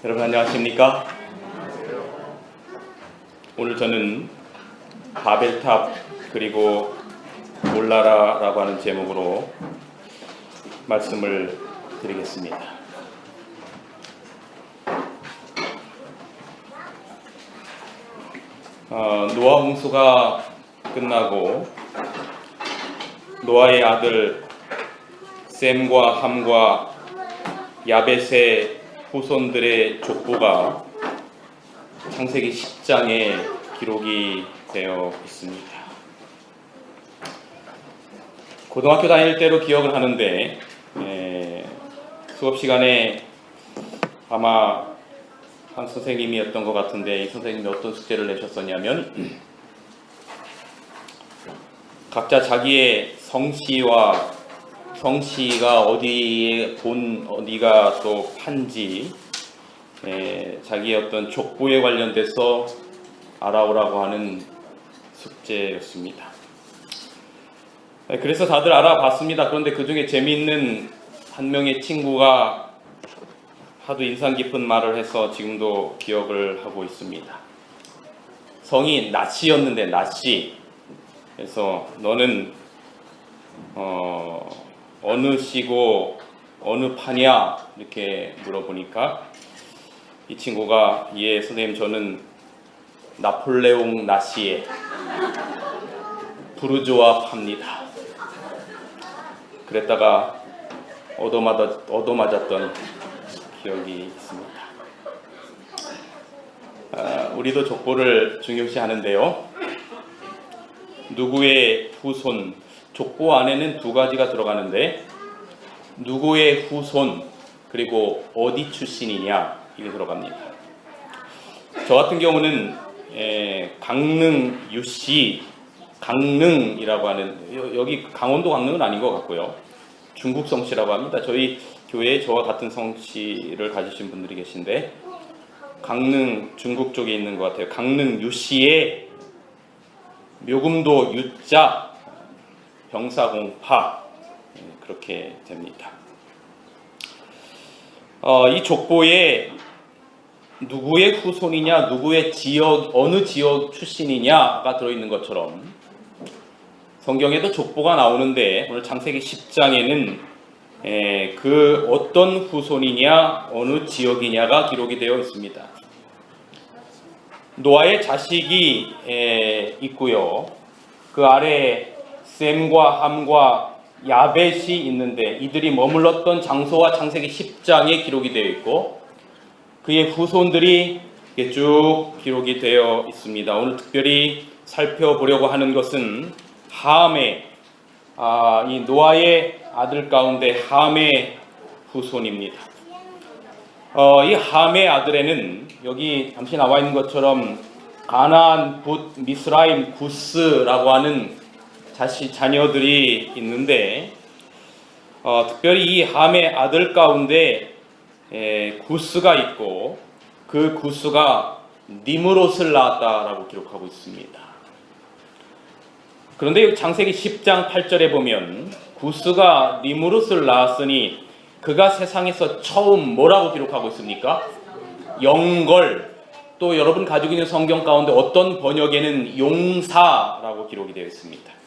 여러분 안녕하십니까? 오늘 저는 바벨탑 그리고 놀라라라고 하는 제목으로 말씀을 드리겠습니다. 노아 홍수가 끝나고 노아의 아들 셈과 함과 야벳의 후손들의 족보가 창세기 10장에 기록이 되어 있습니다. 고등학교 다닐 때로 기억을 하는데 수업 시간에 아마 한 선생님이었던 것 같은데 이 선생님이 어떤 숙제를 내셨었냐면 각자 자기의 성씨가 어디가 또 판지 자기의 어떤 족보에 관련돼서 알아오라고 하는 숙제였습니다. 그래서 다들 알아봤습니다. 그런데 그 중에 재미있는 한 명의 친구가 하도 인상 깊은 말을 해서 지금도 기억을 하고 있습니다. 성이 나씨였는데 나씨. 그래서 너는 어느 씨고 어느 파냐 이렇게 물어보니까 이 친구가 예 선생님 저는 나폴레옹 나시의 부르주아 파입니다. 그랬다가 얻어맞았던 기억이 있습니다. 우리도 족보를 중요시하는데요. 누구의 후손, 족보 안에는 두 가지가 들어가는데 누구의 후손 그리고 어디 출신이냐 이게 들어갑니다. 저 같은 경우는 강릉 유씨 강릉이라고 하는 여기 강원도 강릉은 아닌 것 같고요. 중국 성씨라고 합니다. 저희 교회에 저와 같은 성씨를 가지신 분들이 계신데 강릉 중국 쪽에 있는 것 같아요. 강릉 유씨의 묘금도 유자 병사공파 그렇게 됩니다. 이 족보에 누구의 후손이냐, 누구의 지역, 어느 지역 출신이냐가 들어있는 것처럼 성경에도 족보가 나오는데 오늘 창세기 10장에는 그 어떤 후손이냐, 어느 지역이냐가 기록이 되어 있습니다. 노아의 자식이 있고요. 그 아래 셈과 함과 야벳이 있는데 이들이 머물렀던 장소와 창세기 10장에 기록이 되어 있고 그의 후손들이 쭉 기록이 되어 있습니다. 오늘 특별히 살펴보려고 하는 것은 함의 이 노아의 아들 가운데 함의 후손입니다. 이 함의 아들에는 여기 잠시 나와 있는 것처럼 가나안, 붓, 미스라임, 구스라고 하는 자녀들이 있는데 특별히 이 함의 아들 가운데 구스가 있고 그 구스가 니므롯을 낳았다라고 기록하고 있습니다. 그런데 창세기 10장 8절에 보면 구스가 니므롯을 낳았으니 그가 세상에서 처음 뭐라고 기록하고 있습니까? 영걸. 또 여러분 가지고 있는 성경 가운데 어떤 번역에는 용사라고 기록이 되어 있습니다.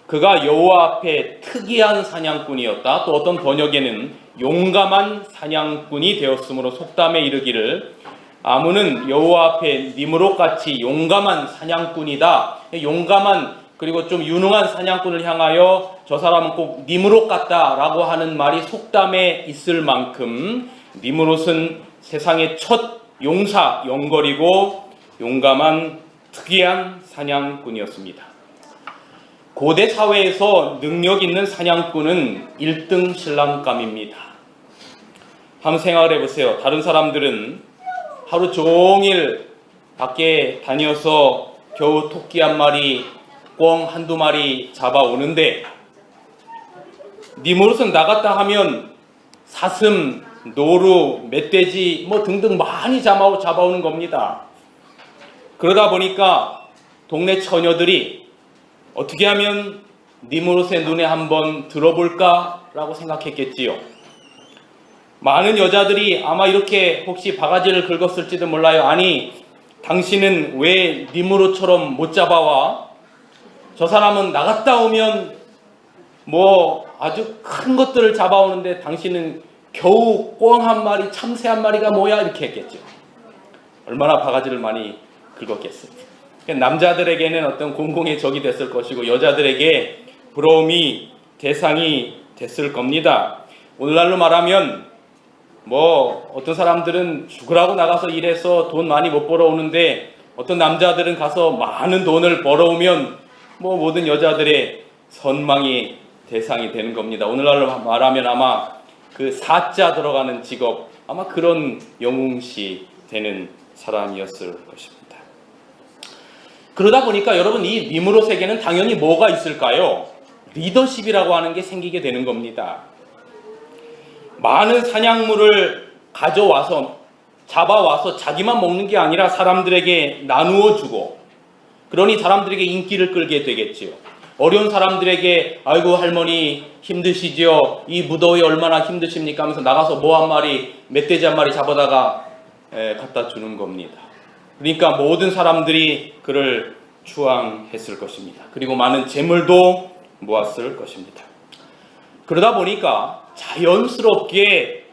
그가 여호와 앞에 특이한 사냥꾼이었다. 또 어떤 번역에는 용감한 사냥꾼이 되었으므로 속담에 이르기를 아무는 여호와 앞에 니므롯같이 용감한 사냥꾼이다. 용감한 그리고 좀 유능한 사냥꾼을 향하여 저 사람은 꼭 니므롯 같다라고 하는 말이 속담에 있을 만큼 니므롯은 세상의 첫 용사, 영걸이고 용감한 특이한 사냥꾼이었습니다. 고대 사회에서 능력 있는 사냥꾼은 1등 신랑감입니다. 한번 생각을 해보세요. 다른 사람들은 하루 종일 밖에 다녀서 겨우 토끼 한 마리, 꿩 한두 마리 잡아오는데 니므롯은 나갔다 하면 사슴, 노루, 멧돼지 등등 많이 잡아오는 겁니다. 그러다 보니까 동네 처녀들이 어떻게 하면 니므롯의 눈에 한번 들어볼까라고 생각했겠지요. 많은 여자들이 아마 이렇게 혹시 바가지를 긁었을지도 몰라요. 아니, 당신은 왜 니무롯처럼 못 잡아와? 저 사람은 나갔다 오면 뭐 아주 큰 것들을 잡아오는데 당신은 겨우 꿩 한 마리, 참새 한 마리가 뭐야? 이렇게 했겠죠. 얼마나 바가지를 많이 긁었겠어요. 남자들에게는 어떤 공공의 적이 됐을 것이고 여자들에게 부러움이 대상이 됐을 겁니다. 오늘날로 말하면 뭐 어떤 사람들은 죽으라고 나가서 일해서 돈 많이 못 벌어오는데 어떤 남자들은 가서 많은 돈을 벌어오면 뭐 모든 여자들의 선망의 대상이 되는 겁니다. 오늘날로 말하면 아마 그 사자 들어가는 직업, 아마 그런 영웅시 되는 사람이었을 것입니다. 그러다 보니까 여러분, 이 니무롯에게는 당연히 뭐가 있을까요? 리더십이라고 하는 게 생기게 되는 겁니다. 많은 사냥물을 가져와서 잡아와서 자기만 먹는 게 아니라 사람들에게 나누어 주고, 그러니 사람들에게 인기를 끌게 되겠지요. 어려운 사람들에게 아이고 할머니 힘드시죠? 이 무더위 얼마나 힘드십니까? 하면서 나가서 뭐 한 마리, 멧돼지 한 마리 잡아다가 갖다 주는 겁니다. 그러니까 모든 사람들이 그를 추앙했을 것입니다. 그리고 많은 재물도 모았을 것입니다. 그러다 보니까 자연스럽게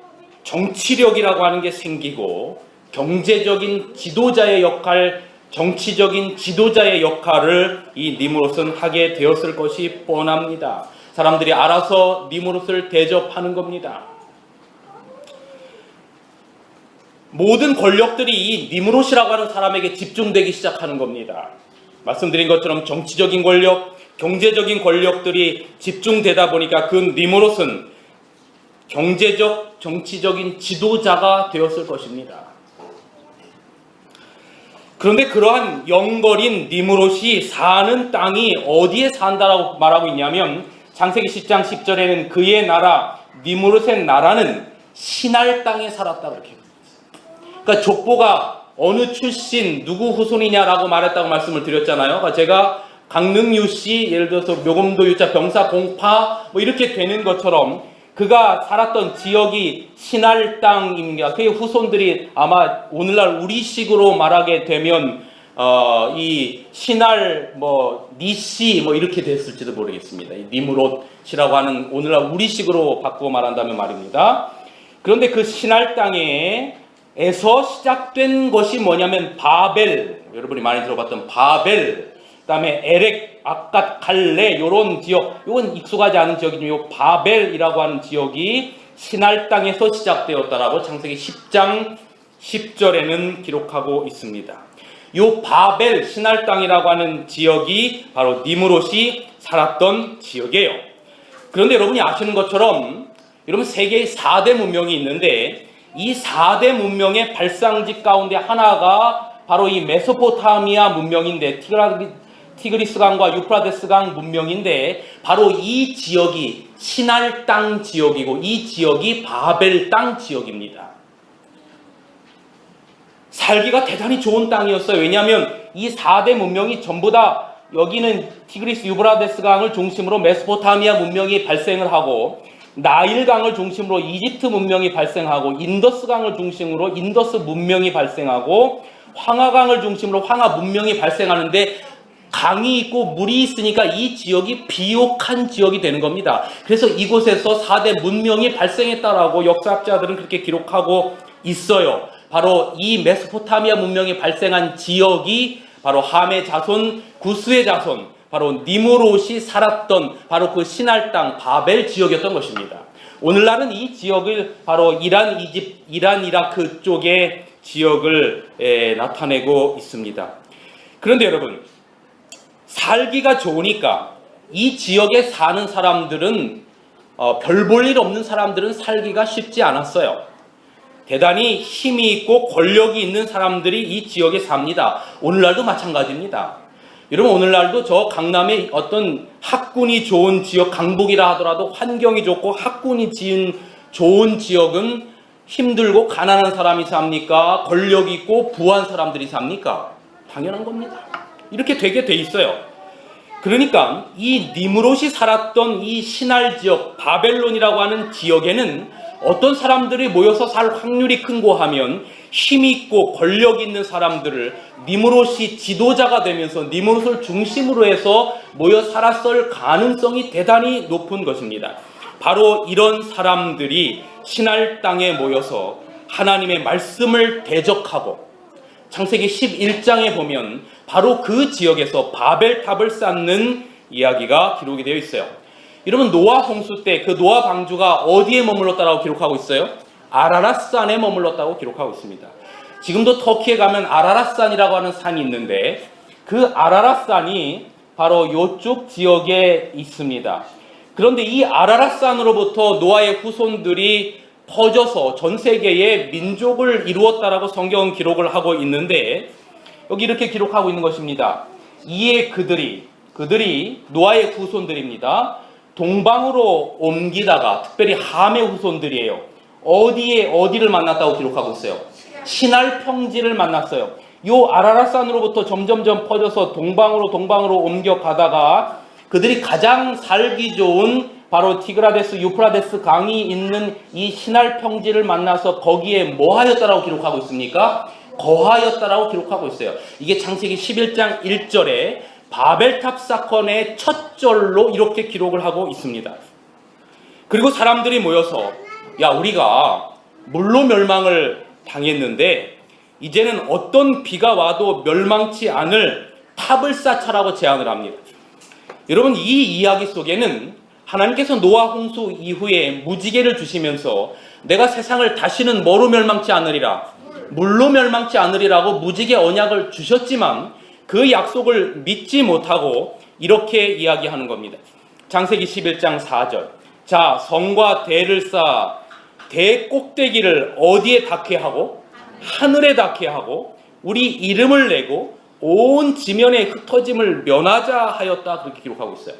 정치력이라고 하는 게 생기고 경제적인 지도자의 역할, 정치적인 지도자의 역할을 이 니무롯은 하게 되었을 것이 뻔합니다. 사람들이 알아서 니무롯을 대접하는 겁니다. 모든 권력들이 이 니무롯이라고 하는 사람에게 집중되기 시작하는 겁니다. 말씀드린 것처럼 정치적인 권력, 경제적인 권력들이 집중되다 보니까 그 니무롯은 경제적, 정치적인 지도자가 되었을 것입니다. 그런데 그러한 영걸인 니무롯이 사는 땅이 어디에 산다라고 말하고 있냐면 창세기 10장 10절에는 그의 나라, 니무롯의 나라는 시날 땅에 살았다고 이렇게. 그러니까 족보가 어느 출신, 누구 후손이냐라고 말했다고 말씀을 드렸잖아요. 그러니까 제가 강릉유씨, 예를 들어서 묘금도 유자 병사 공파 뭐 이렇게 되는 것처럼 그가 살았던 지역이 신할 땅입니다. 그의 후손들이 아마 오늘날 우리식으로 말하게 되면 이 신할 뭐 니씨 뭐 이렇게 됐을지도 모르겠습니다. 이 니무롯이라고 하는 오늘날 우리식으로 바꾸어 말한다면 말입니다. 그런데 그 신할 땅에서 시작된 것이 뭐냐면 바벨, 여러분이 많이 들어봤던 바벨, 그다음에 에렉, 아갓, 갈레 이런 지역, 이건 익숙하지 않은 지역이지만 요 바벨이라고 하는 지역이 시날 땅에서 시작되었다라고 창세기 10장 10절에는 기록하고 있습니다. 요 바벨, 시날 땅이라고 하는 지역이 바로 니무롯이 살았던 지역이에요. 그런데 여러분이 아시는 것처럼 여러분 세계에 4대 문명이 있는데 이 4대 문명의 발상지 가운데 하나가 바로 이 메소포타미아 문명인데 티그리스강과 유프라데스강 문명인데 바로 이 지역이 시날 땅 지역이고 이 지역이 바벨 땅 지역입니다. 살기가 대단히 좋은 땅이었어요. 왜냐하면 이 4대 문명이 전부 다 여기는 티그리스 유프라데스강을 중심으로 메소포타미아 문명이 발생을 하고 나일강을 중심으로 이집트 문명이 발생하고 인더스강을 중심으로 인더스 문명이 발생하고 황하강을 중심으로 황하 문명이 발생하는데 강이 있고 물이 있으니까 이 지역이 비옥한 지역이 되는 겁니다. 그래서 이곳에서 4대 문명이 발생했다라고 역사학자들은 그렇게 기록하고 있어요. 바로 이 메소포타미아 문명이 발생한 지역이 바로 함의 자손, 구스의 자손, 바로 니무롯이 살았던 바로 그 시날 땅 바벨 지역이었던 것입니다. 오늘날은 이 지역을 바로 이란, 이라크 쪽의 지역을 나타내고 있습니다. 그런데 여러분, 살기가 좋으니까 이 지역에 사는 사람들은 별 볼 일 없는 사람들은 살기가 쉽지 않았어요. 대단히 힘이 있고 권력이 있는 사람들이 이 지역에 삽니다. 오늘날도 마찬가지입니다. 여러분, 오늘날도 저 강남에 어떤 학군이 좋은 지역, 강북이라 하더라도 환경이 좋고 학군이 지은 좋은 지역은 힘들고 가난한 사람이 삽니까? 권력이 있고 부한 사람들이 삽니까? 당연한 겁니다. 이렇게 되게 돼 있어요. 그러니까 이 니무롯이 살았던 이 시날 지역, 바벨론이라고 하는 지역에는 어떤 사람들이 모여서 살 확률이 큰고 하면 힘이 있고 권력 있는 사람들을 니무롯이 지도자가 되면서 니무롯을 중심으로 해서 모여 살았을 가능성이 대단히 높은 것입니다. 바로 이런 사람들이 신할 땅에 모여서 하나님의 말씀을 대적하고 창세기 11장에 보면 바로 그 지역에서 바벨탑을 쌓는 이야기가 기록이 되어 있어요. 여러분, 노아 홍수 때 그 노아 방주가 어디에 머물렀다라고 기록하고 있어요? 아라랏산에 머물렀다고 기록하고 있습니다. 지금도 터키에 가면 아라랏산이라고 하는 산이 있는데 그 아라랏산이 바로 이쪽 지역에 있습니다. 그런데 이 아라랏산으로부터 노아의 후손들이 퍼져서 전 세계의 민족을 이루었다라고 성경은 기록을 하고 있는데 여기 이렇게 기록하고 있는 것입니다. 이에 그들이 노아의 후손들입니다. 동방으로 옮기다가, 특별히 함의 후손들이에요. 어디를 만났다고 기록하고 있어요? 시날 평지를 만났어요. 이 아라랏산으로부터 점점점 퍼져서 동방으로 옮겨가다가 그들이 가장 살기 좋은 바로 티그라데스, 유프라데스 강이 있는 이 시날 평지를 만나서 거기에 뭐 하였다라고 기록하고 있습니까? 거하였다라고 기록하고 있어요. 이게 창세기 11장 1절에 바벨탑 사건의 첫 절로 이렇게 기록을 하고 있습니다. 그리고 사람들이 모여서 우리가 물로 멸망을 당했는데 이제는 어떤 비가 와도 멸망치 않을 탑을 쌓자라고 제안을 합니다. 여러분, 이 이야기 속에는 하나님께서 노아 홍수 이후에 무지개를 주시면서 내가 세상을 다시는 뭐로 멸망치 않으리라, 물로 멸망치 않으리라고 무지개 언약을 주셨지만 그 약속을 믿지 못하고 이렇게 이야기하는 겁니다. 창세기 11장 4절. 자, 성과 대를 쌓아 대 꼭대기를 어디에 닿게 하고 하늘에 닿게 하고 우리 이름을 내고 온 지면의 흩어짐을 면하자 하였다, 그렇게 기록하고 있어요.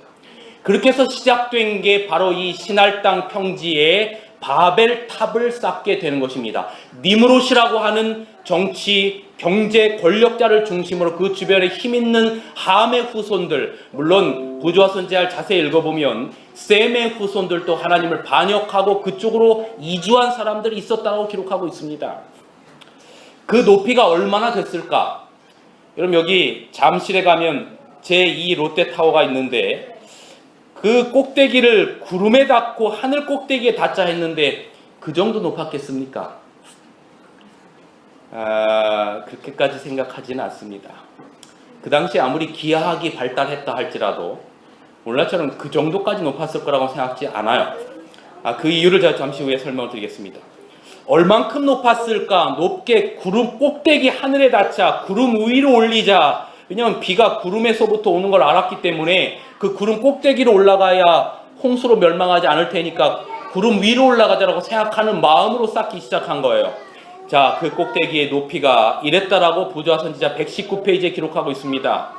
그렇게 해서 시작된 게 바로 이 시날 땅 평지에 바벨탑을 쌓게 되는 것입니다. 니무롯이라고 하는 정치, 경제 권력자를 중심으로 그 주변에 힘 있는 함의 후손들, 물론 부조와 선지자를 자세히 읽어보면 셈의 후손들도 하나님을 반역하고 그쪽으로 이주한 사람들이 있었다고 기록하고 있습니다. 그 높이가 얼마나 됐을까? 여러분, 여기 잠실에 가면 제2 롯데타워가 있는데 그 꼭대기를 구름에 닿고 하늘 꼭대기에 닿자 했는데 그 정도 높았겠습니까? 그렇게까지 생각하지는 않습니다. 그 당시 아무리 기하학이 발달했다 할지라도 오늘날처럼 그 정도까지 높았을 거라고 생각하지 않아요. 그 이유를 제가 잠시 후에 설명을 드리겠습니다. 얼만큼 높았을까? 높게 구름 꼭대기 하늘에 닿자, 구름 위로 올리자. 왜냐하면 비가 구름에서부터 오는 걸 알았기 때문에 그 구름 꼭대기로 올라가야 홍수로 멸망하지 않을 테니까 구름 위로 올라가자라고 생각하는 마음으로 쌓기 시작한 거예요. 자, 그 꼭대기의 높이가 이랬다라고 부조와 선지자 119페이지에 기록하고 있습니다.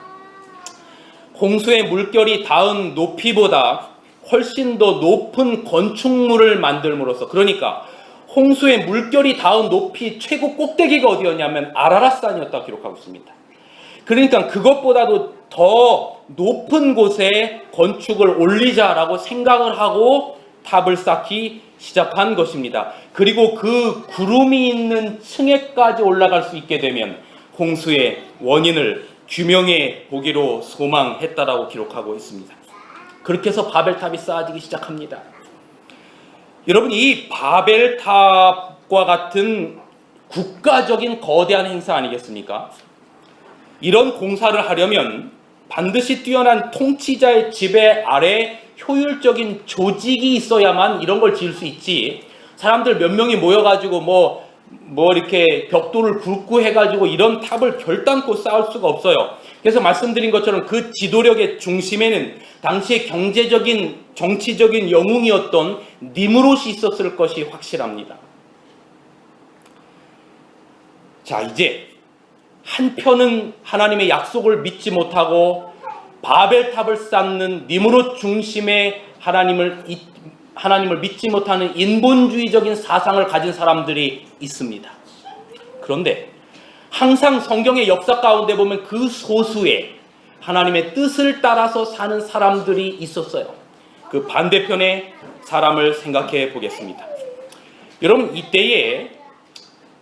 홍수의 물결이 닿은 높이보다 훨씬 더 높은 건축물을 만들므로써, 그러니까 홍수의 물결이 닿은 높이 최고 꼭대기가 어디였냐면 아라랏산이었다고 기록하고 있습니다. 그러니까 그것보다도 더 높은 곳에 건축을 올리자라고 생각을 하고 탑을 쌓기 시작한 것입니다. 그리고 그 구름이 있는 층에까지 올라갈 수 있게 되면 홍수의 원인을 규명해 보기로 소망했다라고 기록하고 있습니다. 그렇게 해서 바벨탑이 쌓아지기 시작합니다. 여러분, 이 바벨탑과 같은 국가적인 거대한 행사 아니겠습니까? 이런 공사를 하려면 반드시 뛰어난 통치자의 지배 아래 효율적인 조직이 있어야만 이런 걸 지을 수 있지, 사람들 몇 명이 모여가지고 뭐 이렇게 벽돌을 굵고 해가지고 이런 탑을 결단코 쌓을 수가 없어요. 그래서 말씀드린 것처럼 그 지도력의 중심에는 당시의 경제적인, 정치적인 영웅이었던 니무롯이 있었을 것이 확실합니다. 자, 이제 한편은 하나님의 약속을 믿지 못하고 바벨탑을 쌓는 니무롯 중심의 하나님을 믿지 못하는 인본주의적인 사상을 가진 사람들이 있습니다. 그런데 항상 성경의 역사 가운데 보면 그 소수의 하나님의 뜻을 따라서 사는 사람들이 있었어요. 그 반대편의 사람을 생각해 보겠습니다. 여러분, 이때에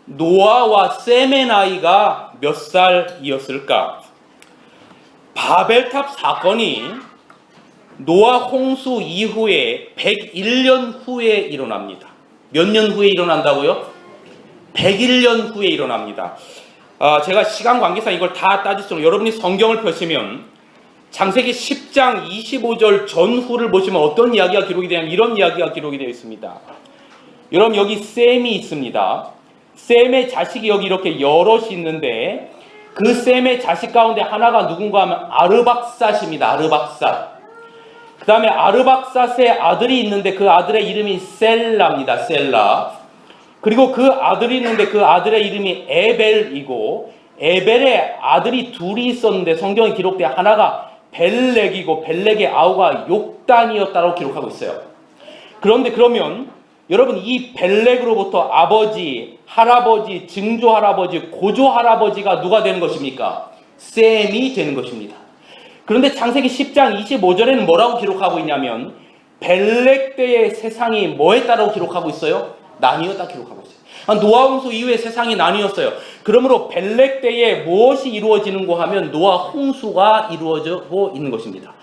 노아와 셈의 나이가 몇 살이었을까? 바벨탑 사건이 노아 홍수 이후에 101년 후에 일어납니다. 몇 년 후에 일어난다고요? 101년 후에 일어납니다. 제가 시간 관계상 이걸 다 따질 수 없는, 여러분이 성경을 펴시면 창세기 10장 25절 전후를 보시면 어떤 이야기가 기록이 되냐면 이런 이야기가 기록이 되어 있습니다. 여러분, 여기 셈이 있습니다. 셈의 자식이 여기 이렇게 여럿이 있는데 그 셈의 자식 가운데 하나가 누군가 하면 아르박삿입니다. 아르박삿. 그 다음에 아르박삿의 아들이 있는데 그 아들의 이름이 셀라입니다. 셀라. 그리고 그 아들이 있는데 그 아들의 이름이 에벨이고, 에벨의 아들이 둘이 있었는데 성경에 기록돼 하나가 벨렉이고 벨렉의 아우가 욕단이었다고 기록하고 있어요. 그런데 그러면 여러분, 이 벨렉으로부터 아버지, 할아버지, 증조할아버지, 고조할아버지가 누가 되는 것입니까? 셈이 되는 것입니다. 그런데 창세기 10장 25절에는 뭐라고 기록하고 있냐면 벨렉 때의 세상이 뭐에 따라고 기록하고 있어요? 나뉘었다 기록하고 있어요. 노아 홍수 이후에 세상이 나뉘었어요. 그러므로 벨렉 때에 무엇이 이루어지는고 하면 노아 홍수가 이루어지고 있는 것입니다.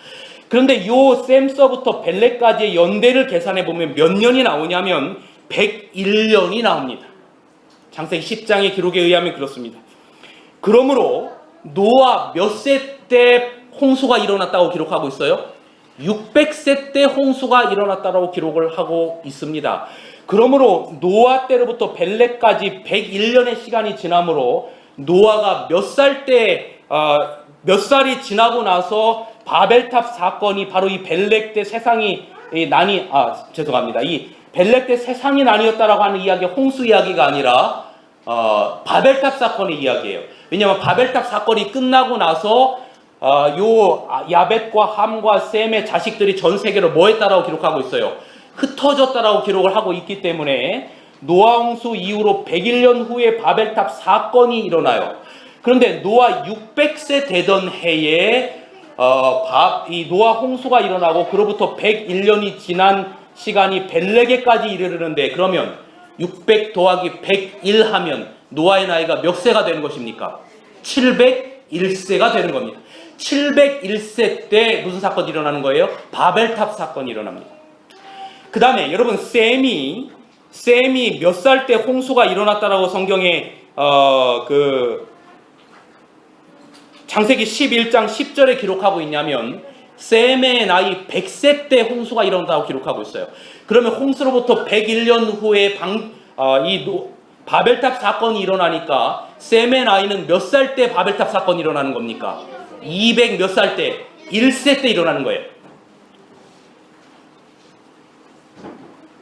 그런데 요 셈서부터 벨렉까지의 연대를 계산해 보면 몇 년이 나오냐면 101년이 나옵니다. 창세기 10장의 기록에 의하면 그렇습니다. 그러므로 노아 몇 세 때 홍수가 일어났다고 기록하고 있어요? 600세 때 홍수가 일어났다고 기록을 하고 있습니다. 그러므로 노아 때로부터 벨렉까지 101년의 시간이 지나므로 노아가 몇 살이 지나고 나서 바벨탑 사건이 바로 이 벨렉 때 세상이 이 벨렉 때 세상이 나뉘었다라고 하는 이야기, 홍수 이야기가 아니라 바벨탑 사건의 이야기예요. 왜냐하면 바벨탑 사건이 끝나고 나서 요 야벳과 함과 셈의 자식들이 전 세계로 뭐 했다라고 기록하고 있어요? 흩어졌다라고 기록을 하고 있기 때문에 노아 홍수 이후로 101년 후에 바벨탑 사건이 일어나요. 그런데 노아 600세 되던 해에 이 노아 홍수가 일어나고 그로부터 101년이 지난 시간이 벨렉에까지 이르르는데, 그러면 600 더하기 101 하면 노아의 나이가 몇 세가 되는 것입니까? 701세가 되는 겁니다. 701세 때 무슨 사건이 일어나는 거예요? 바벨탑 사건이 일어납니다. 그 다음에 여러분, 셈이 몇 살 때 홍수가 일어났다라고 성경에 창세기 11장 10절에 기록하고 있냐면 셈의 나이 100세 때 홍수가 일어났다고 기록하고 있어요. 그러면 홍수로부터 101년 후에 바벨탑 사건이 일어나니까 셈의 나이는 몇 살 때 바벨탑 사건이 일어나는 겁니까? 200 몇 살 때? 1세 때 일어나는 거예요.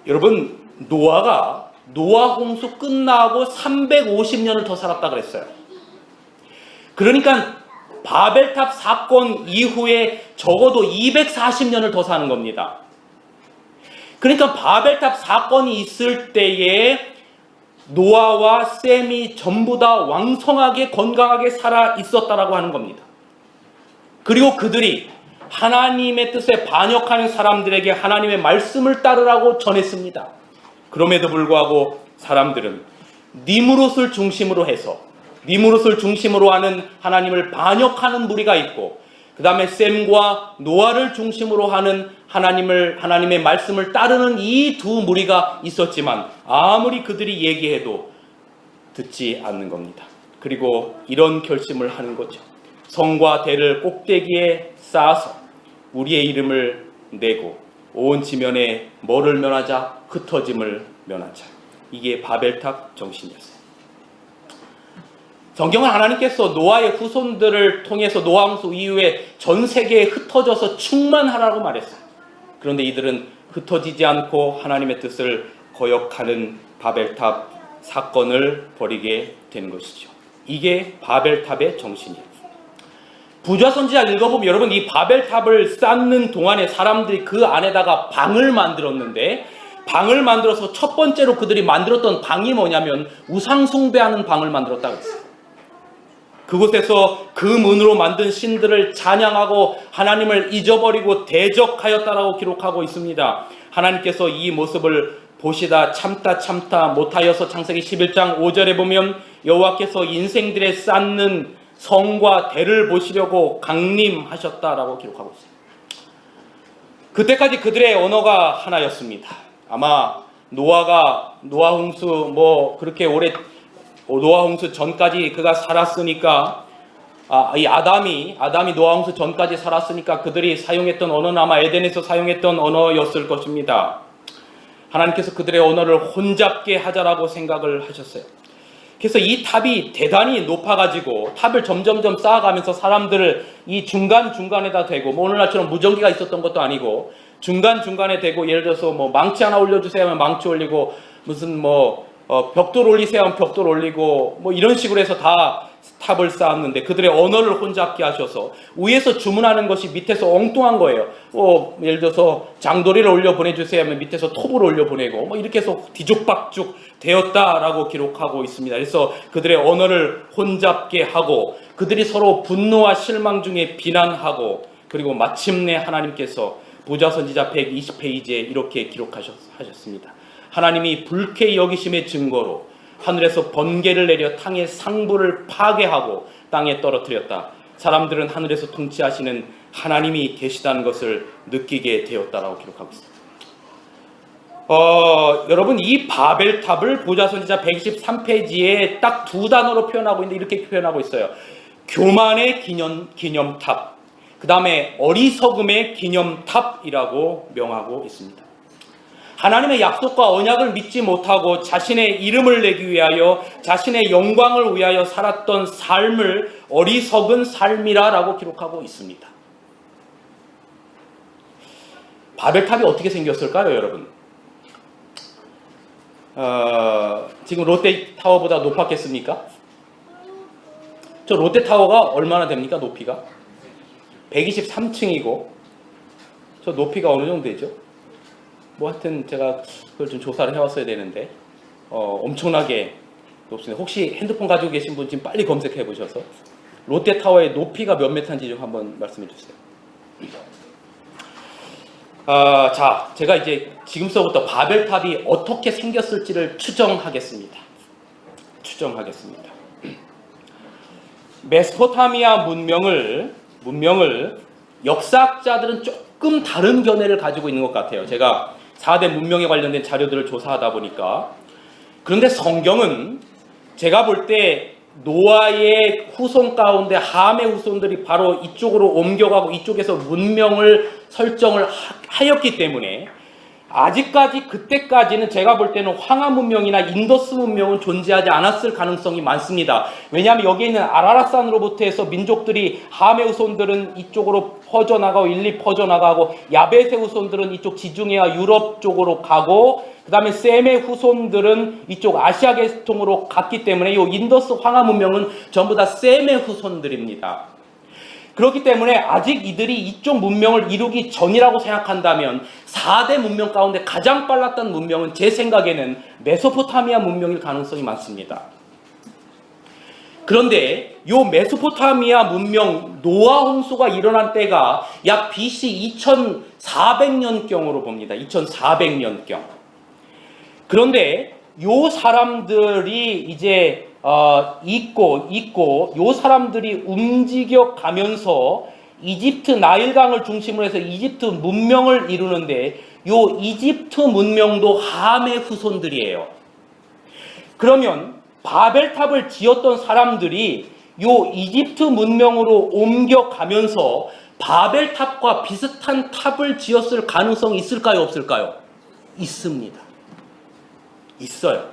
여러분, 노아가 노아 홍수 끝나고 350년을 더 살았다 그랬어요. 그러니까 바벨탑 사건 이후에 적어도 240년을 더 사는 겁니다. 그러니까 바벨탑 사건이 있을 때에 노아와 셈이 전부 다 왕성하게 건강하게 살아 있었다라고 하는 겁니다. 그리고 그들이 하나님의 뜻에 반역하는 사람들에게 하나님의 말씀을 따르라고 전했습니다. 그럼에도 불구하고 사람들은 니므롯을 중심으로 하는 하나님을 반역하는 무리가 있고, 그 다음에 셈과 노아를 중심으로 하는 하나님의 말씀을 따르는 이 두 무리가 있었지만 아무리 그들이 얘기해도 듣지 않는 겁니다. 그리고 이런 결심을 하는 거죠. 성과 대를 꼭대기에 쌓아서 우리의 이름을 내고 온 지면에 뭐를 면하자? 흩어짐을 면하자. 이게 바벨탑 정신이었어요. 성경은 하나님께서 노아의 후손들을 통해서 노아 홍수 이후에 전 세계에 흩어져서 충만하라고 말했어요. 그런데 이들은 흩어지지 않고 하나님의 뜻을 거역하는 바벨탑 사건을 벌이게 된 것이죠. 이게 바벨탑의 정신이에요. 부좌 선지자 읽어보면 여러분, 이 바벨탑을 쌓는 동안에 사람들이 그 안에다가 방을 만들었는데, 방을 만들어서 첫 번째로 그들이 만들었던 방이 뭐냐면 우상 숭배하는 방을 만들었다고 했어요. 그곳에서 그 문으로 만든 신들을 찬양하고 하나님을 잊어버리고 대적하였다라고 기록하고 있습니다. 하나님께서 이 모습을 보시다 참다 못하여서 창세기 11장 5절에 보면 여호와께서 인생들의 쌓는 성과 대를 보시려고 강림하셨다라고 기록하고 있어요. 그때까지 그들의 언어가 하나였습니다. 아마 노아 홍수 그렇게 오래 노아 홍수 전까지 그가 살았으니까 이 아담이 노아 홍수 전까지 살았으니까 그들이 사용했던 언어는 아마 에덴에서 사용했던 언어였을 것입니다. 하나님께서 그들의 언어를 혼잡게 하자라고 생각을 하셨어요. 그래서 이 탑이 대단히 높아가지고 탑을 점점점 쌓아가면서 사람들을 이 중간중간에다 대고 오늘날처럼 무전기가 있었던 것도 아니고 중간중간에 대고 예를 들어서 망치 하나 올려주세요 하면 망치 올리고 무슨 벽돌 올리세요 하면 벽돌 올리고 이런 식으로 해서 다 탑을 쌓았는데 그들의 언어를 혼잡게 하셔서 위에서 주문하는 것이 밑에서 엉뚱한 거예요. 예를 들어서 장도리를 올려 보내주세요 하면 밑에서 톱을 올려 보내고 이렇게 해서 뒤죽박죽 되었다라고 기록하고 있습니다. 그래서 그들의 언어를 혼잡게 하고 그들이 서로 분노와 실망 중에 비난하고 그리고 마침내 하나님께서 부자선지자 120페이지에 이렇게 기록하셨습니다. 하나님이 불쾌히 여기심의 증거로 하늘에서 번개를 내려 땅의 상부를 파괴하고 땅에 떨어뜨렸다. 사람들은 하늘에서 통치하시는 하나님이 계시다는 것을 느끼게 되었다라고 기록하고 있습니다. 여러분 이 바벨탑을 부자선지자 123페이지에 딱 두 단어로 표현하고 있는데 이렇게 표현하고 있어요. 교만의 기념탑, 그 다음에 어리석음의 기념탑이라고 명하고 있습니다. 하나님의 약속과 언약을 믿지 못하고 자신의 이름을 내기 위하여 자신의 영광을 위하여 살았던 삶을 어리석은 삶이라고 기록하고 있습니다. 바벨탑이 어떻게 생겼을까요, 여러분? 지금 롯데타워보다 높았겠습니까? 저 롯데타워가 얼마나 됩니까, 높이가? 123층이고 저 높이가 어느 정도 되죠? 하여튼 제가 그걸 좀 조사를 해왔어야 되는데 엄청나게 높습니다. 혹시 핸드폰 가지고 계신 분 지금 빨리 검색해 보셔서 롯데타워의 높이가 몇 메타인지 좀 한번 말씀해 주세요. 자, 제가 이제 지금서부터 바벨탑이 어떻게 생겼을지를 추정하겠습니다. 메소포타미아 문명을 역사학자들은 조금 다른 견해를 가지고 있는 것 같아요. 제가 4대 문명에 관련된 자료들을 조사하다 보니까. 그런데 성경은 제가 볼 때 노아의 후손 가운데 함의 후손들이 바로 이쪽으로 옮겨가고 이쪽에서 문명을 설정을 하였기 때문에 아직까지 그때까지는 제가 볼 때는 황하 문명이나 인더스 문명은 존재하지 않았을 가능성이 많습니다. 왜냐하면 여기에 있는 아라랏산으로부터 해서 민족들이 함의 후손들은 이쪽으로 퍼져나가고 일리 퍼져나가고 야벳의 후손들은 이쪽 지중해와 유럽 쪽으로 가고 그 다음에 셈의 후손들은 이쪽 아시아 계통으로 갔기 때문에 이 인더스 황하 문명은 전부 다 셈의 후손들입니다. 그렇기 때문에 아직 이들이 이쪽 문명을 이루기 전이라고 생각한다면 4대 문명 가운데 가장 빨랐던 문명은 제 생각에는 메소포타미아 문명일 가능성이 많습니다. 그런데 이 메소포타미아 문명 노아 홍수가 일어난 때가 약 BC 2400년경으로 봅니다. 2400년경. 그런데 이 사람들이 이제 있고 요 사람들이 움직여 가면서 이집트 나일강을 중심으로 해서 이집트 문명을 이루는데 요 이집트 문명도 함의 후손들이에요. 그러면 바벨탑을 지었던 사람들이 요 이집트 문명으로 옮겨가면서 바벨탑과 비슷한 탑을 지었을 가능성이 있을까요, 없을까요? 있습니다. 있어요.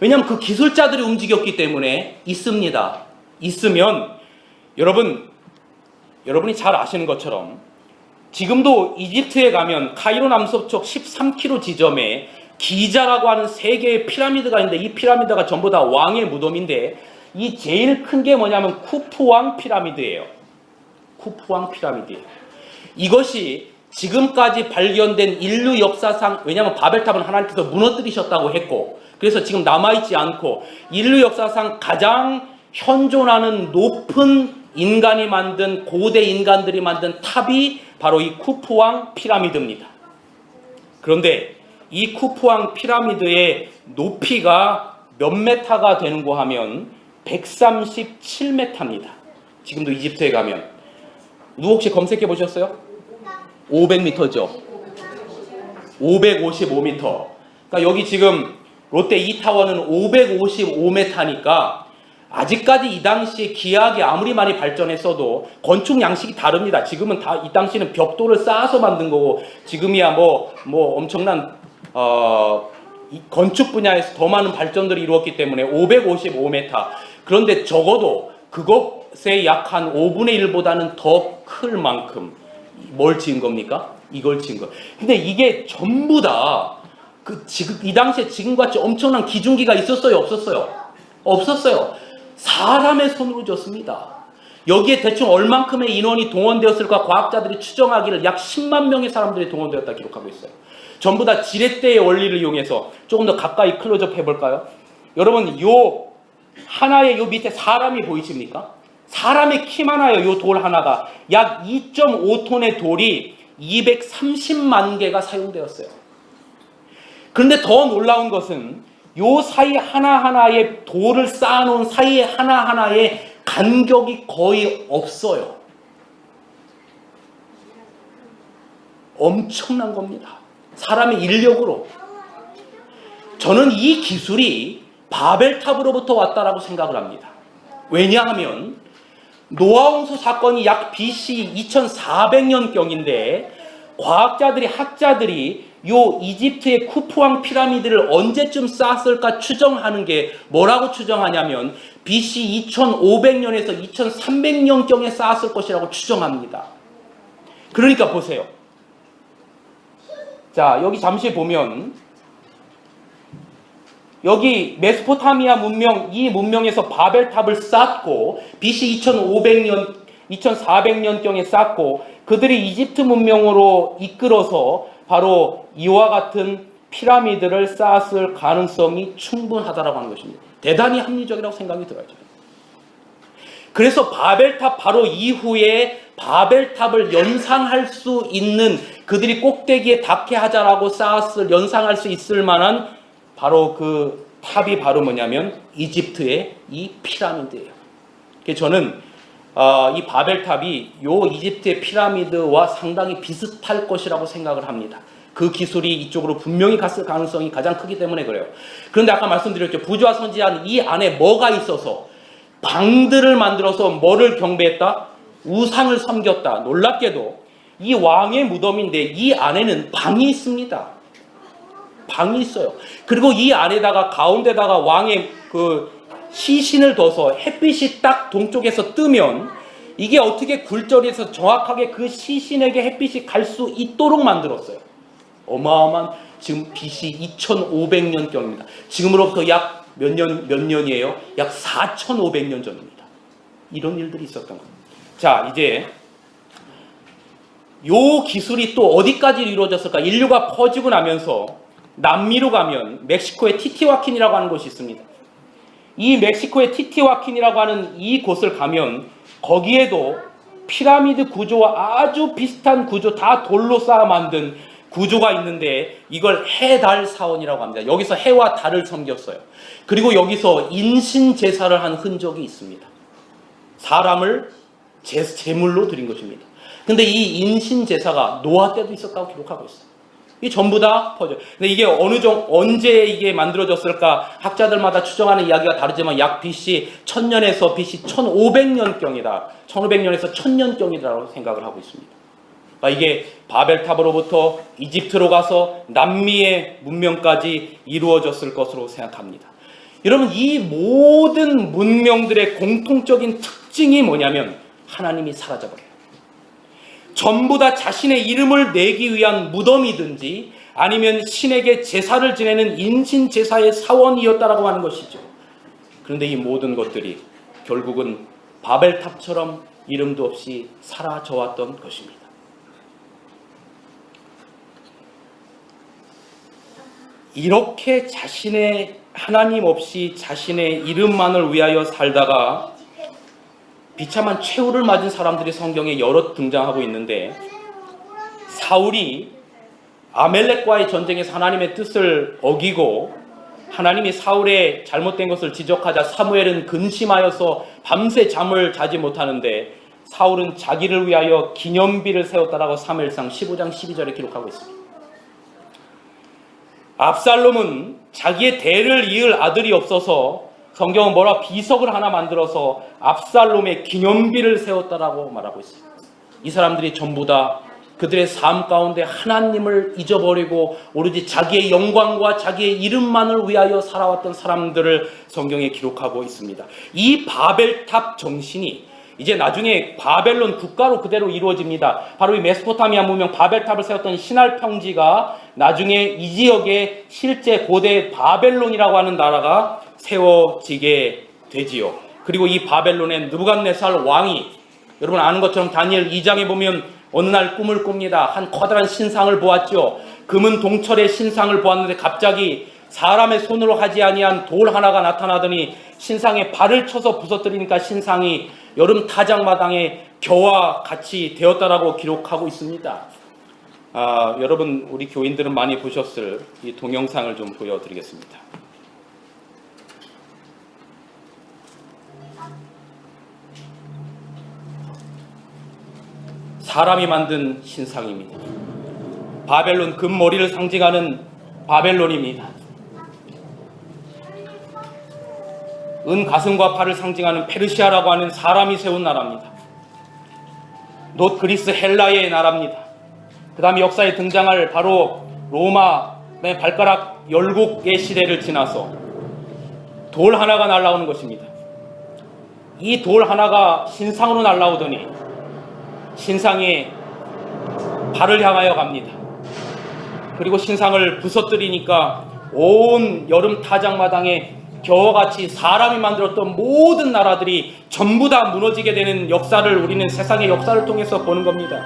왜냐하면 그 기술자들이 움직였기 때문에 있습니다. 있으면 여러분이 잘 아시는 것처럼 지금도 이집트에 가면 카이로 남서쪽 13km 지점에 기자라고 하는 세 개의 피라미드가 있는데 이 피라미드가 전부 다 왕의 무덤인데 이 제일 큰 게 뭐냐면 쿠프왕 피라미드예요. 쿠프왕 피라미드예요. 이것이 지금까지 발견된 인류 역사상, 왜냐하면 바벨탑은 하나님께서 무너뜨리셨다고 했고 그래서 지금 남아있지 않고 인류 역사상 가장 현존하는 높은 인간이 만든 고대 인간들이 만든 탑이 바로 이 쿠프왕 피라미드입니다. 그런데 이 쿠푸왕 피라미드의 높이가 몇 메타가 되는고 하면 137m입니다. 지금도 이집트에 가면 누구 혹시 검색해 보셨어요? 500m죠. 555m. 그러니까 여기 지금 롯데 이타워는 555m니까 아직까지 이 당시에 기하학이 아무리 많이 발전했어도 건축 양식이 다릅니다. 지금은 다 이 당시는 벽돌을 쌓아서 만든 거고 지금이야 뭐 엄청난 이 건축 분야에서 더 많은 발전들이 이루었기 때문에 555m. 그런데 적어도 그것의 약 한 5분의 1보다는 더 클 만큼 뭘 지은 겁니까? 이걸 지은 거. 근데 이게 전부 다 지금 이 당시에 지금같이 엄청난 기중기가 있었어요? 없었어요? 없었어요. 사람의 손으로 졌습니다. 여기에 대충 얼만큼의 인원이 동원되었을까 과학자들이 추정하기를 약 10만 명의 사람들이 동원되었다 기록하고 있어요. 전부 다 지렛대의 원리를 이용해서 조금 더 가까이 클로즈업 해볼까요? 여러분 요 하나의 요 밑에 사람이 보이십니까? 사람의 키만 하여 요 돌 하나가 약 2.5톤의 돌이 230만 개가 사용되었어요. 그런데 더 놀라운 것은 요 사이 하나하나의 돌을 쌓아놓은 사이에 하나하나의 간격이 거의 없어요. 엄청난 겁니다. 사람의 인력으로. 저는 이 기술이 바벨탑으로부터 왔다라고 생각을 합니다. 왜냐하면 노아홍수 사건이 약 BC 2400년경인데 과학자들이 학자들이 요 이집트의 쿠푸왕 피라미드를 언제쯤 쌓았을까 추정하는 게 뭐라고 추정하냐면 BC 2500년에서 2300년경에 쌓았을 것이라고 추정합니다. 그러니까 보세요. 자, 여기 잠시 보면 여기 메소포타미아 문명, 이 문명에서 바벨탑을 쌓고 BC 2500년, 2400년경에 쌓고 그들이 이집트 문명으로 이끌어서 바로 이와 같은 피라미드를 쌓았을 가능성이 충분하다라고 하는 것입니다. 대단히 합리적이라고 생각이 들어요. 그래서 바벨탑 바로 이후에 바벨탑을 연상할 수 있는 그들이 꼭대기에 닿게 하자라고 쌓았을 연상할 수 있을 만한 바로 그 탑이 바로 뭐냐면 이집트의 이 피라미드예요. 그래서 저는 이 바벨탑이 요 이집트의 피라미드와 상당히 비슷할 것이라고 생각을 합니다. 그 기술이 이쪽으로 분명히 갔을 가능성이 가장 크기 때문에 그래요. 그런데 아까 말씀드렸죠. 부조화 선지자는 이 안에 뭐가 있어서 방들을 만들어서 뭐를 경배했다? 우상을 섬겼다. 놀랍게도 이 왕의 무덤인데 이 안에는 방이 있습니다. 방이 있어요. 그리고 이 안에다가 가운데다가 왕의 그 시신을 둬서 햇빛이 딱 동쪽에서 뜨면 이게 어떻게 굴절해서 정확하게 그 시신에게 햇빛이 갈 수 있도록 만들었어요. 어마어마한 지금 BC 2500년경입니다. 지금으로부터 약 몇 년이에요? 약 4500년 전입니다. 이런 일들이 있었던 겁니다. 자, 이제 요 기술이 또 어디까지 이루어졌을까? 인류가 퍼지고 나면서 남미로 가면 멕시코의 티티와킨이라고 하는 곳이 있습니다. 이 멕시코의 티티와킨이라고 하는 이 곳을 가면 거기에도 피라미드 구조와 아주 비슷한 구조, 다 돌로 쌓아 만든 구조가 있는데 이걸 해달 사원이라고 합니다. 여기서 해와 달을 섬겼어요. 그리고 여기서 인신 제사를 한 흔적이 있습니다. 사람을 제물로 드린 것입니다. 근데 이 인신 제사가 노아 때도 있었다고 기록하고 있어요. 이 전부 다 퍼져. 근데 이게 언제 이게 만들어졌을까? 학자들마다 추정하는 이야기가 다르지만 약 BC 1000년에서 BC 1500년경이다. 1500년에서 1000년경이라고 생각을 하고 있습니다. 그러니까 이게 바벨탑으로부터 이집트로 가서 남미의 문명까지 이루어졌을 것으로 생각합니다. 여러분, 이 모든 문명들의 공통적인 특징이 뭐냐면 하나님이 사라져버려요. 전부 다 자신의 이름을 내기 위한 무덤이든지 아니면 신에게 제사를 지내는 인신 제사의 사원이었다라고 하는 것이죠. 그런데 이 모든 것들이 결국은 바벨탑처럼 이름도 없이 사라져왔던 것입니다. 이렇게 자신의 하나님 없이 자신의 이름만을 위하여 살다가 비참한 최후를 맞은 사람들이 성경에 여러 등장하고 있는데 사울이 아멜렉과의 전쟁에서 하나님의 뜻을 어기고 하나님이 사울의 잘못된 것을 지적하자 사무엘은 근심하여서 밤새 잠을 자지 못하는데 사울은 자기를 위하여 기념비를 세웠다라고 사무엘상 15장 12절에 기록하고 있습니다. 압살롬은 자기의 대를 이을 아들이 없어서 성경은 비석을 하나 만들어서 압살롬의 기념비를 세웠다라고 말하고 있습니다. 이 사람들이 전부 다 그들의 삶 가운데 하나님을 잊어버리고 오로지 자기의 영광과 자기의 이름만을 위하여 살아왔던 사람들을 성경에 기록하고 있습니다. 이 바벨탑 정신이 이제 나중에 바벨론 국가로 그대로 이루어집니다. 바로 이 메소포타미아 문명 바벨탑을 세웠던 신할 평지가 나중에 이 지역에 실제 고대 바벨론이라고 하는 나라가 세워지게 되지요. 그리고 이 바벨론의 느부갓네살 왕이 여러분 아는 것처럼 다니엘 2장에 보면 어느 날 꿈을 꿉니다. 한 커다란 신상을 보았죠. 금은 동철의 신상을 보았는데 갑자기 사람의 손으로 하지 아니한 돌 하나가 나타나더니 신상에 발을 쳐서 부서뜨리니까 신상이 여름 타작마당에 겨와 같이 되었다라고 기록하고 있습니다. 여러분 우리 교인들은 많이 보셨을 이 동영상을 좀 보여드리겠습니다. 사람이 만든 신상입니다. 바벨론 금머리를 상징하는 바벨론입니다. 은 가슴과 팔을 상징하는 페르시아라고 하는 사람이 세운 나라입니다. 놋 그리스 헬라의 나라입니다. 그 다음에 역사에 등장할 바로 로마의 발가락 열국의 시대를 지나서 돌 하나가 날아오는 것입니다. 이 돌 하나가 신상으로 날아오더니 신상이 발을 향하여 갑니다. 그리고 신상을 부서뜨리니까 온 여름 타작마당에 겨와같이 사람이 만들었던 모든 나라들이 전부 다 무너지게 되는 역사를 우리는 세상의 역사를 통해서 보는 겁니다.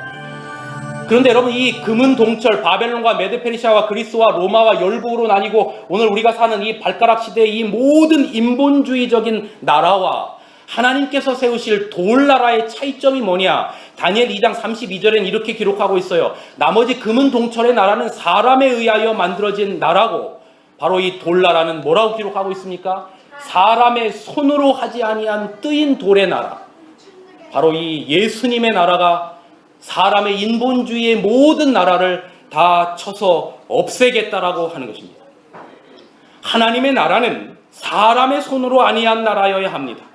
그런데 여러분 이 금은 동철 바벨론과 메드페르시아와 그리스와 로마와 열국으로 나뉘고 오늘 우리가 사는 이 발가락 시대의 이 모든 인본주의적인 나라와 하나님께서 세우실 돌나라의 차이점이 뭐냐? 다니엘 2장 32절엔 이렇게 기록하고 있어요. 나머지 금은 동철의 나라는 사람에 의하여 만들어진 나라고 바로 이 돌나라는 뭐라고 기록하고 있습니까? 사람의 손으로 하지 아니한 뜨인 돌의 나라. 바로 이 예수님의 나라가 사람의 인본주의의 모든 나라를 다 쳐서 없애겠다라고 하는 것입니다. 하나님의 나라는 사람의 손으로 아니한 나라여야 합니다.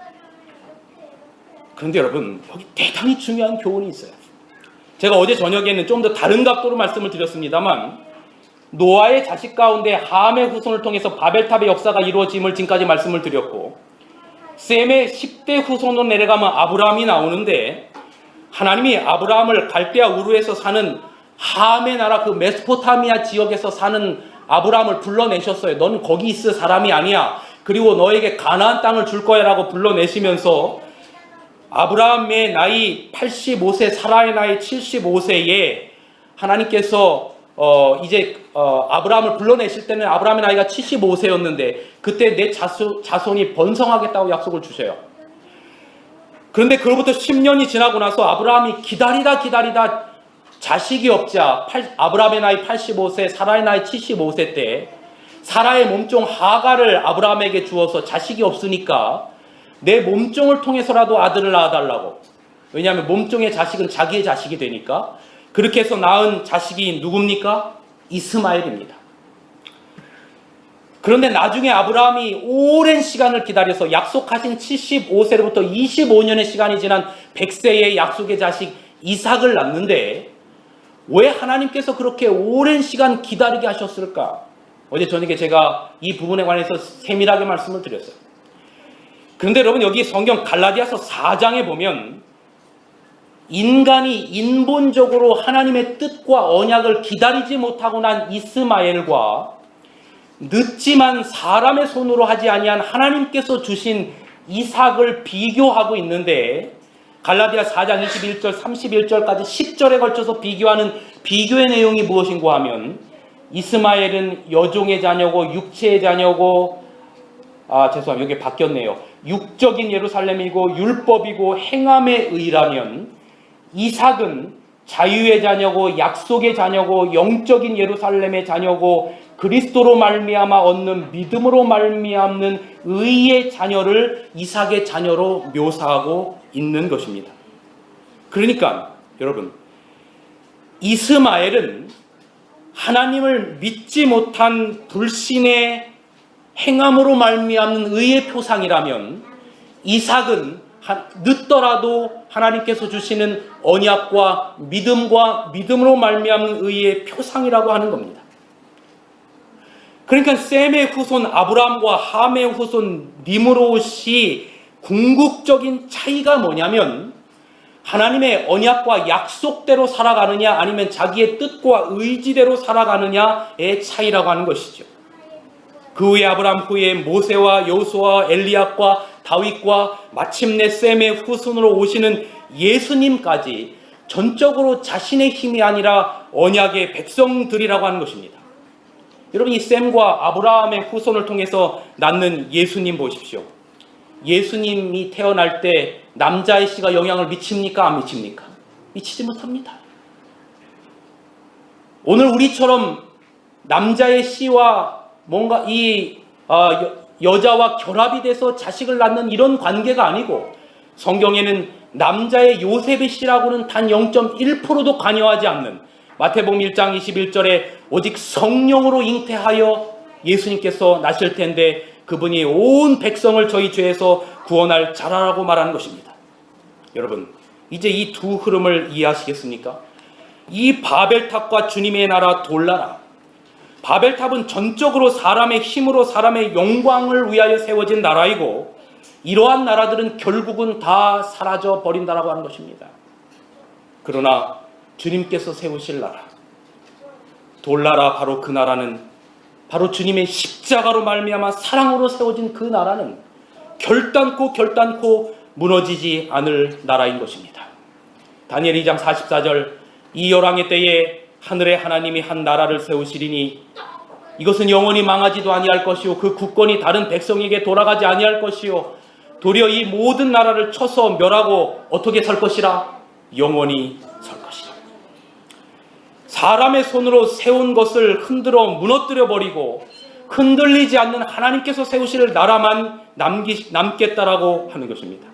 그런데 여러분 여기 대단히 중요한 교훈이 있어요. 제가 어제 저녁에는 좀 더 다른 각도로 말씀을 드렸습니다만 노아의 자식 가운데 함의 후손을 통해서 바벨탑의 역사가 이루어짐을 지금까지 말씀을 드렸고 셈의 10대 후손으로 내려가면 아브라함이 나오는데 하나님이 아브라함을 갈대아 우르에서 사는 함의 나라 그 메소포타미아 지역에서 사는 아브라함을 불러내셨어요. 너는 거기 있을 사람이 아니야. 그리고 너에게 가나안 땅을 줄 거야 라고 불러내시면서 아브라함의 나이 85세, 사라의 나이 75세에 하나님께서 아브라함을 불러내실 때는 아브라함의 나이가 75세였는데 그때 내 자손이 번성하겠다고 약속을 주셔요. 그런데 그로부터 10년이 지나고 나서 아브라함이 기다리다 자식이 없자 아브라함의 나이 85세, 사라의 나이 75세 때 사라의 몸종 하가를 아브라함에게 주어서 자식이 없으니까 내 몸종을 통해서라도 아들을 낳아달라고. 왜냐하면 몸종의 자식은 자기의 자식이 되니까. 그렇게 해서 낳은 자식이 누굽니까? 이스마엘입니다. 그런데 나중에 아브라함이 오랜 시간을 기다려서 약속하신 75세로부터 25년의 시간이 지난 100세의 약속의 자식 이삭을 낳는데 왜 하나님께서 그렇게 오랜 시간 기다리게 하셨을까? 어제 저녁에 제가 이 부분에 관해서 세밀하게 말씀을 드렸어요. 그런데 여러분 여기 성경 갈라디아서 4장에 보면 인간이 인본적으로 하나님의 뜻과 언약을 기다리지 못하고 난 이스마엘과 늦지만 사람의 손으로 하지 아니한 하나님께서 주신 이삭을 비교하고 있는데 갈라디아 4장 21절 31절까지 10절에 걸쳐서 비교하는 비교의 내용이 무엇인가 하면 이스마엘은 여종의 자녀고 육체의 자녀고 죄송합니다. 여기 바뀌었네요. 육적인 예루살렘이고 율법이고 행함에 의라면 이삭은 자유의 자녀고 약속의 자녀고 영적인 예루살렘의 자녀고 그리스도로 말미암아 얻는 믿음으로 말미암는 의의 자녀를 이삭의 자녀로 묘사하고 있는 것입니다. 그러니까 여러분, 이스마엘은 하나님을 믿지 못한 불신의 행함으로 말미암는 의의 표상이라면, 이삭은 늦더라도 하나님께서 주시는 언약과 믿음으로 말미암는 의의 표상이라고 하는 겁니다. 그러니까 셈의 후손 아브라함과 함의 후손 니므롯이 궁극적인 차이가 뭐냐면, 하나님의 언약과 약속대로 살아가느냐 아니면 자기의 뜻과 의지대로 살아가느냐의 차이라고 하는 것이죠. 그 후에 아브라함 후에 모세와 여호수아와 엘리야과 다윗과 마침내 셈의 후손으로 오시는 예수님까지 전적으로 자신의 힘이 아니라 언약의 백성들이라고 하는 것입니다. 여러분, 이 셈과 아브라함의 후손을 통해서 낳는 예수님 보십시오. 예수님이 태어날 때 남자의 씨가 영향을 미칩니까? 안 미칩니까? 미치지 못합니다. 오늘 우리처럼 남자의 씨와 뭔가 여자와 결합이 돼서 자식을 낳는 이런 관계가 아니고, 성경에는 남자의 요셉의 씨라고는 단 0.1%도 관여하지 않는, 마태복음 1장 21절에 오직 성령으로 잉태하여 예수님께서 나실 텐데 그분이 온 백성을 저희 죄에서 구원할 자라라고 말하는 것입니다. 여러분, 이제 이 두 흐름을 이해하시겠습니까? 이 바벨탑과 주님의 나라 돌나라, 바벨탑은 전적으로 사람의 힘으로 사람의 영광을 위하여 세워진 나라이고, 이러한 나라들은 결국은 다 사라져 버린다라고 하는 것입니다. 그러나 주님께서 세우실 나라, 돌나라, 바로 그 나라는 바로 주님의 십자가로 말미암아 사랑으로 세워진 그 나라는 결단코 무너지지 않을 나라인 것입니다. 다니엘 2장 44절, 이 열왕의 때에 하늘의 하나님이 한 나라를 세우시리니 이것은 영원히 망하지도 아니할 것이요 그 국권이 다른 백성에게 돌아가지 아니할 것이요 도리어 이 모든 나라를 쳐서 멸하고 어떻게 설 것이라? 영원히 설 것이라. 사람의 손으로 세운 것을 흔들어 무너뜨려 버리고 흔들리지 않는 하나님께서 세우실 나라만 남겠다라고 하는 것입니다.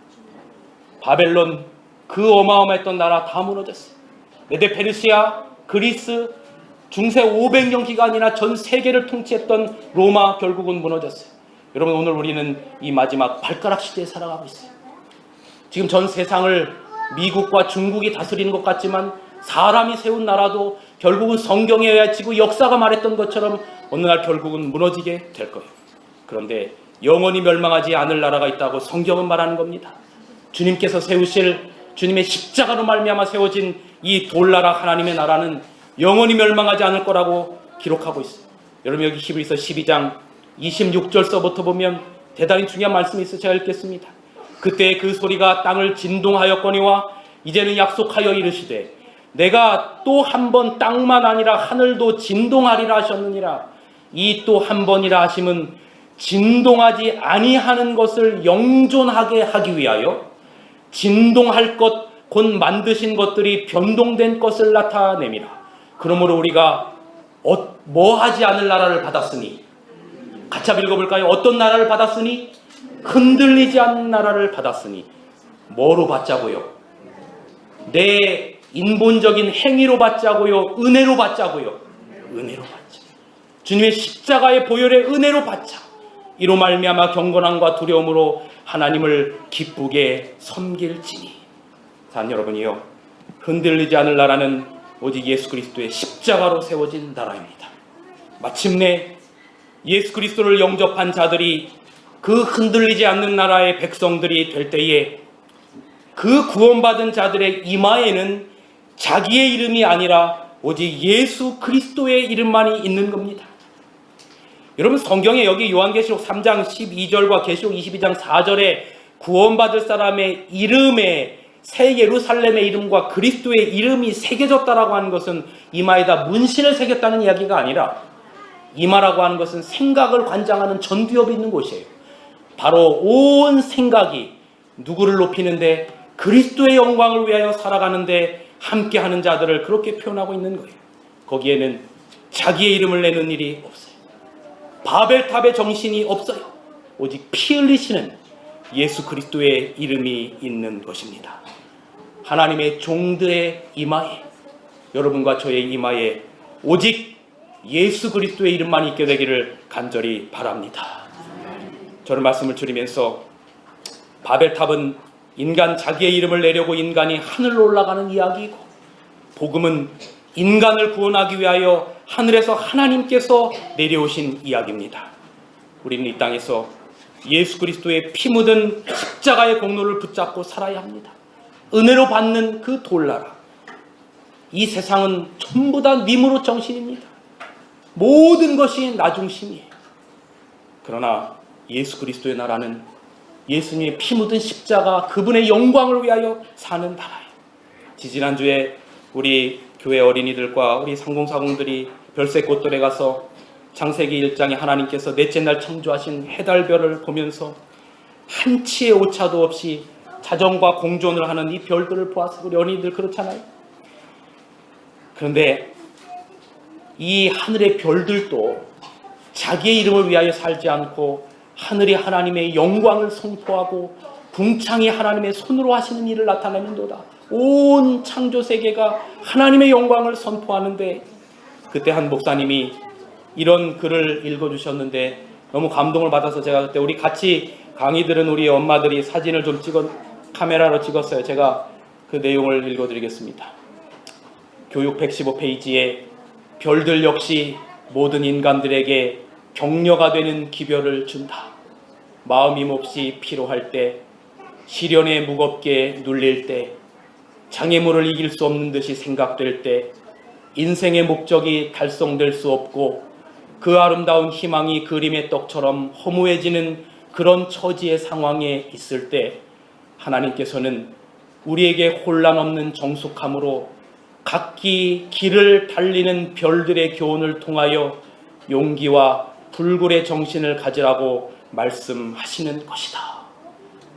바벨론, 그 어마어마했던 나라 다 무너졌어요. 메데 페르시아, 그리스, 중세 500년 기간이나 전 세계를 통치했던 로마, 결국은 무너졌어요. 여러분, 오늘 우리는 이 마지막 발가락 시대에 살아가고 있어요. 지금 전 세상을 미국과 중국이 다스리는 것 같지만 사람이 세운 나라도 결국은 성경에 의하지고 역사가 말했던 것처럼 어느 날 결국은 무너지게 될 거예요. 그런데 영원히 멸망하지 않을 나라가 있다고 성경은 말하는 겁니다. 주님께서 세우실, 주님의 십자가로 말미암아 세워진 이 돌나라 하나님의 나라는 영원히 멸망하지 않을 거라고 기록하고 있어요. 여러분, 여기 히브리서 12장 26절서부터 보면 대단히 중요한 말씀이 있어서 제가 읽겠습니다. 그때 그 소리가 땅을 진동하였거니와 이제는 약속하여 이르시되 내가 또 한 번 땅만 아니라 하늘도 진동하리라 하셨느니라. 이 또 한 번이라 하심은 진동하지 아니하는 것을 영존하게 하기 위하여 진동할 것 곧 만드신 것들이 변동된 것을 나타내미라. 그러므로 우리가 뭐 하지 않을 나라를 받았으니, 같이 한번 읽어볼까요? 어떤 나라를 받았으니? 흔들리지 않는 나라를 받았으니. 뭐로 받자고요? 내 인본적인 행위로 받자고요? 은혜로 받자고요? 은혜로 받자. 주님의 십자가의 보혈의 은혜로 받자. 이로 말미암아 경건함과 두려움으로 하나님을 기쁘게 섬길지니. 단 여러분이요, 흔들리지 않을 나라는 오직 예수 그리스도의 십자가로 세워진 나라입니다. 마침내 예수 그리스도를 영접한 자들이 그 흔들리지 않는 나라의 백성들이 될 때에 그 구원받은 자들의 이마에는 자기의 이름이 아니라 오직 예수 그리스도의 이름만이 있는 겁니다. 여러분, 성경에 여기 요한계시록 3장 12절과 계시록 22장 4절에 구원받을 사람의 이름에 새 예루살렘의 이름과 그리스도의 이름이 새겨졌다라고 하는 것은 이마에다 문신을 새겼다는 이야기가 아니라, 이마라고 하는 것은 생각을 관장하는 전두엽이 있는 곳이에요. 바로 온 생각이 누구를 높이는데, 그리스도의 영광을 위하여 살아가는데 함께하는 자들을 그렇게 표현하고 있는 거예요. 거기에는 자기의 이름을 내는 일이 없어요. 바벨탑의 정신이 없어요. 오직 피 흘리시는 예수 그리스도의 이름이 있는 것입니다. 하나님의 종들의 이마에, 여러분과 저의 이마에 오직 예수 그리스도의 이름만 있게 되기를 간절히 바랍니다. 저는 말씀을 드리면서 바벨탑은 인간 자기의 이름을 내려고 인간이 하늘로 올라가는 이야기이고, 복음은 인간을 구원하기 위하여 하늘에서 하나님께서 내려오신 이야기입니다. 우리는 이 땅에서 예수 그리스도의 피 묻은 십자가의 공로를 붙잡고 살아야 합니다. 은혜로 받는 그 돌나라. 이 세상은 전부 다 니무롯 정신입니다. 모든 것이 나 중심이에요. 그러나 예수 그리스도의 나라는 예수님의 피 묻은 십자가, 그분의 영광을 위하여 사는 나라예요. 지지난주에 우리 교회 어린이들과 우리 상공사공들이 별새꽃들에 가서 창세기 1장에 하나님께서 넷째 날 창조하신 해달별을 보면서 한치의 오차도 없이 자정과 공존을 하는 이 별들을 보아서 우리 어린이들 그렇잖아요. 그런데 이 하늘의 별들도 자기의 이름을 위하여 살지 않고 하늘이 하나님의 영광을 선포하고 궁창이 하나님의 손으로 하시는 일을 나타내는도다. 온 창조세계가 하나님의 영광을 선포하는데, 그때 한 목사님이 이런 글을 읽어주셨는데 너무 감동을 받아서 제가 그때 우리 같이 강의 들은 우리 엄마들이 사진을 좀 카메라로 찍었어요. 제가 그 내용을 읽어드리겠습니다. 교육 115페이지에 별들 역시 모든 인간들에게 격려가 되는 기별을 준다. 마음이 몹시 피로할 때, 시련에 무겁게 눌릴 때, 장애물을 이길 수 없는 듯이 생각될 때, 인생의 목적이 달성될 수 없고 그 아름다운 희망이 그림의 떡처럼 허무해지는 그런 처지의 상황에 있을 때, 하나님께서는 우리에게 혼란 없는 정숙함으로 각기 길을 달리는 별들의 교훈을 통하여 용기와 불굴의 정신을 가지라고 말씀하시는 것이다.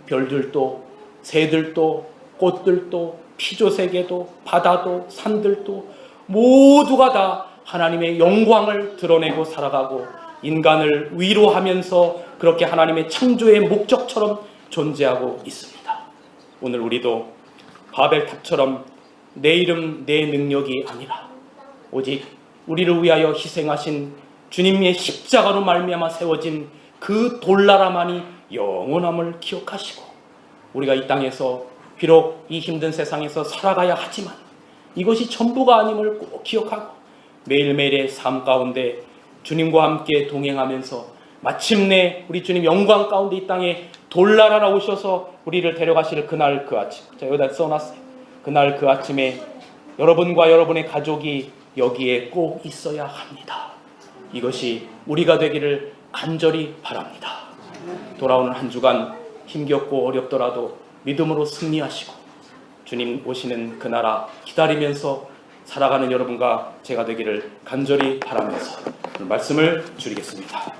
별들도, 새들도, 꽃들도, 피조세계도, 바다도, 산들도 모두가 다 하나님의 영광을 드러내고 살아가고 인간을 위로하면서 그렇게 하나님의 창조의 목적처럼 존재하고 있습니다. 오늘 우리도 바벨탑처럼 내 이름, 내 능력이 아니라 오직 우리를 위하여 희생하신 주님의 십자가로 말미암아 세워진 그 돌나라만이 영원함을 기억하시고, 우리가 이 땅에서 비록 이 힘든 세상에서 살아가야 하지만 이것이 전부가 아님을 꼭 기억하고 매일매일의 삶 가운데 주님과 함께 동행하면서 마침내 우리 주님 영광 가운데 이 땅에 돌나라라 오셔서 우리를 데려가실 그날 그 아침, 자 여기다 써놨어요. 그날 그 아침에 여러분과 여러분의 가족이 여기에 꼭 있어야 합니다. 이것이 우리가 되기를 간절히 바랍니다. 돌아오는 한 주간 힘겹고 어렵더라도 믿음으로 승리하시고 주님 오시는 그 나라 기다리면서 살아가는 여러분과 제가 되기를 간절히 바라면서 오늘 말씀을 드리겠습니다.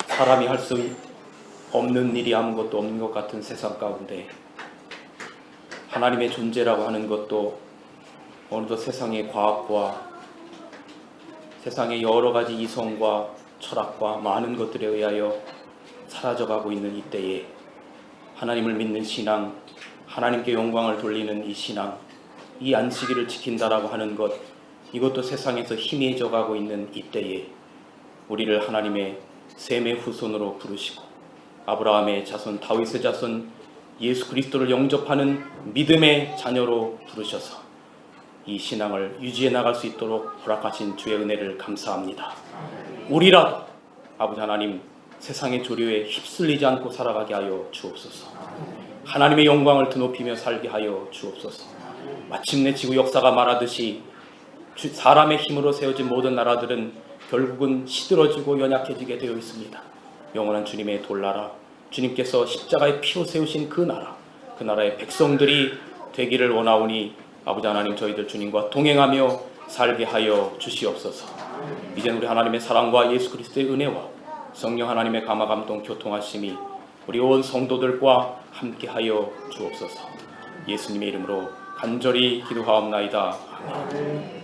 사람이 할 수 없는 일이 아무것도 없는 것 같은 세상 가운데 하나님의 존재라고 하는 것도 어느덧 세상의 과학과 세상의 여러 가지 이성과 철학과 많은 것들에 의하여 사라져가고 있는 이때에 하나님을 믿는 신앙, 하나님께 영광을 돌리는 이 신앙, 이 안식일을 지킨다라고 하는 것, 이것도 세상에서 희미해져 가고 있는 이때에 우리를 하나님의 셈의 후손으로 부르시고 아브라함의 자손, 다윗의 자손, 예수 그리스도를 영접하는 믿음의 자녀로 부르셔서 이 신앙을 유지해 나갈 수 있도록 허락하신 주의 은혜를 감사합니다. 우리라도 아버지 하나님 세상의 조류에 휩쓸리지 않고 살아가게 하여 주옵소서. 하나님의 영광을 드높이며 살게 하여 주옵소서. 마침내 지구 역사가 말하듯이 사람의 힘으로 세워진 모든 나라들은 결국은 시들어지고 연약해지게 되어 있습니다. 영원한 주님의 돌나라, 주님께서 십자가의 피로 세우신 그 나라, 그 나라의 백성들이 되기를 원하오니 아버지 하나님 저희들 주님과 동행하며 살게 하여 주시옵소서. 이제는 우리 하나님의 사랑과 예수 그리스도의 은혜와 성령 하나님의 감화감동 교통하심이 우리 온 성도들과 함께하여 주옵소서. 예수님의 이름으로 간절히 기도하옵나이다. 아멘.